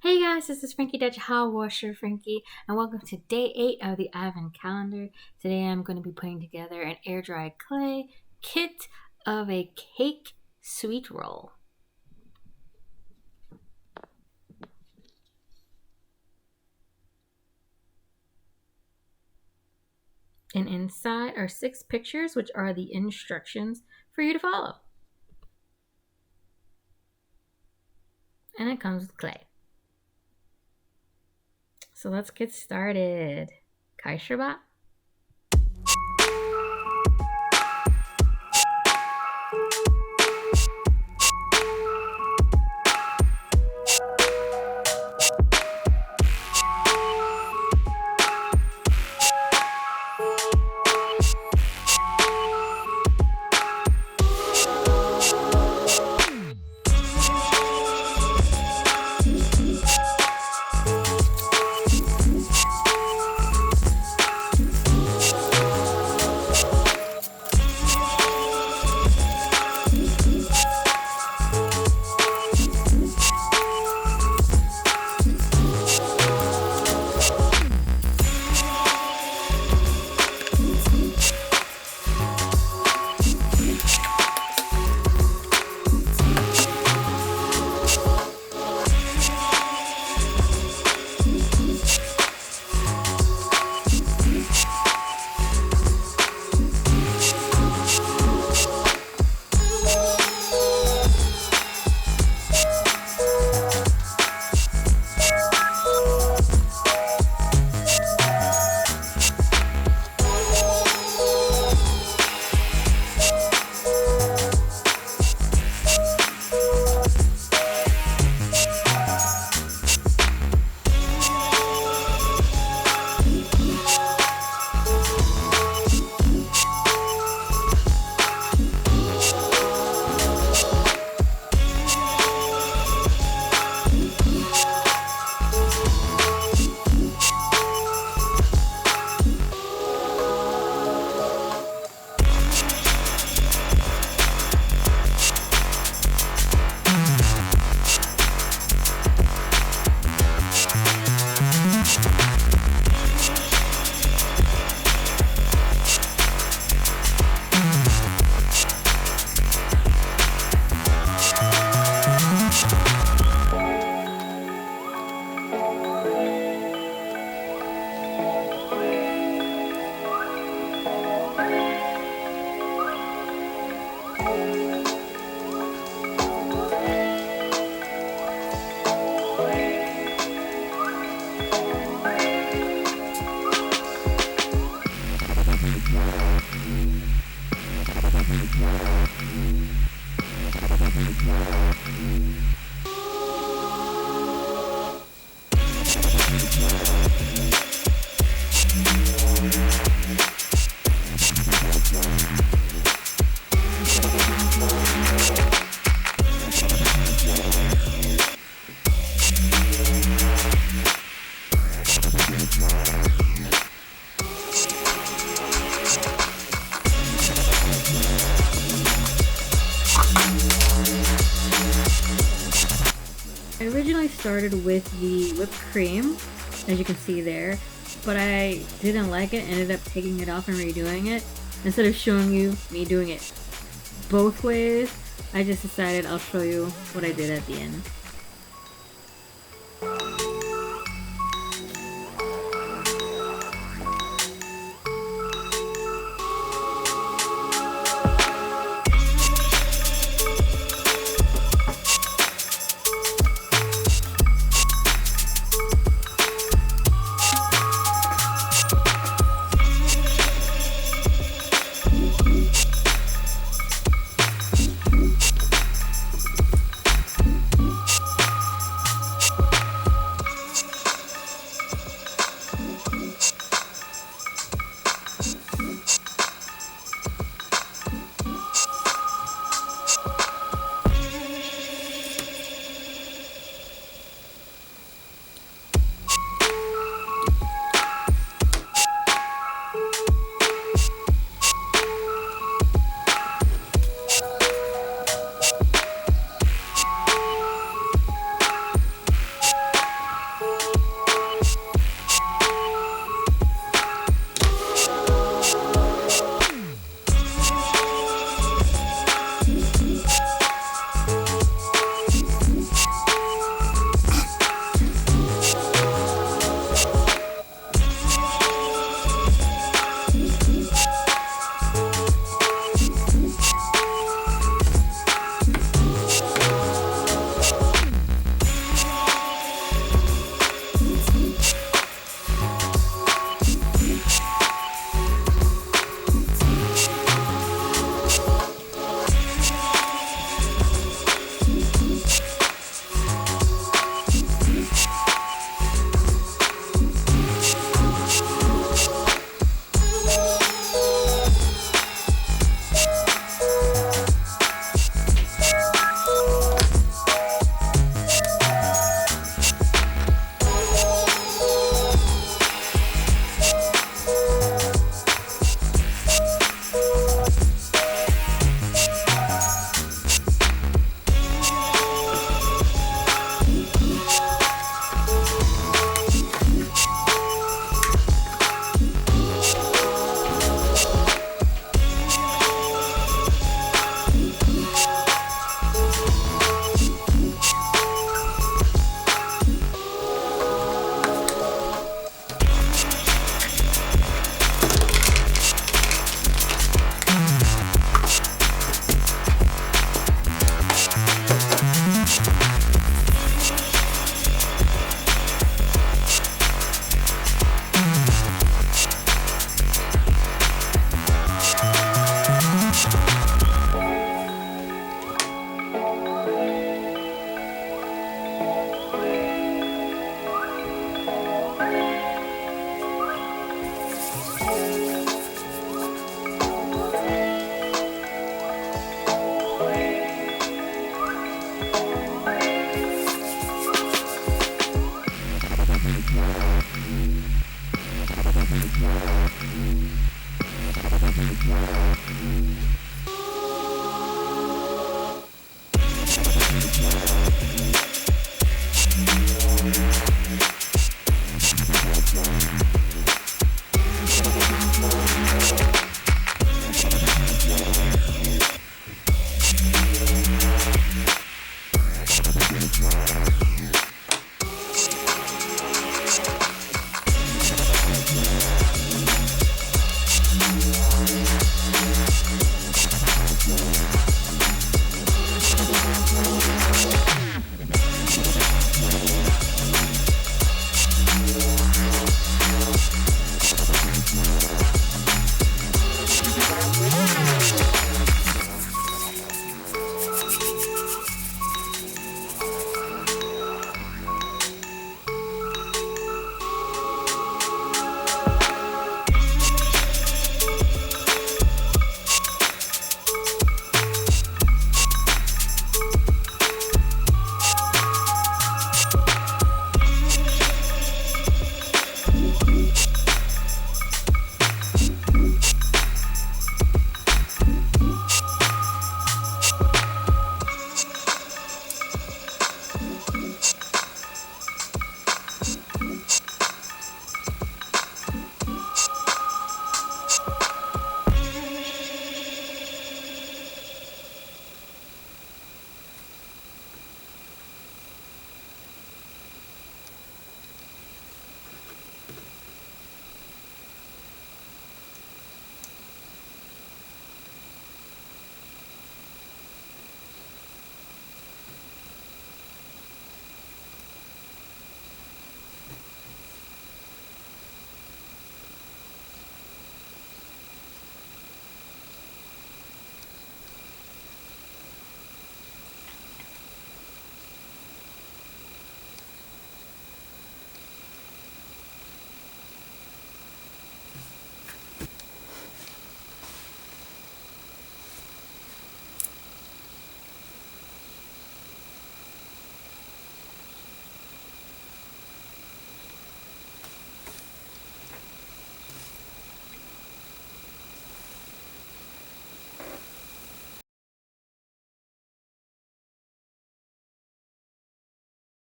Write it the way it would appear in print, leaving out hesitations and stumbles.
Hey guys, this is Frankie Dutch How Washer Frankie, and welcome to day 8 of the Advent calendar. Today I'm going to be putting together an air dry clay kit of a cake sweet roll. And inside are 6 pictures, which are the instructions for you to follow. And it comes with clay. So let's get started. Kai Shabbat. I originally started with the whipped cream, as you can see there, but I didn't like it, ended up taking it off and redoing it. Instead of showing you me doing it both ways, I just decided I'll show you what I did at the end.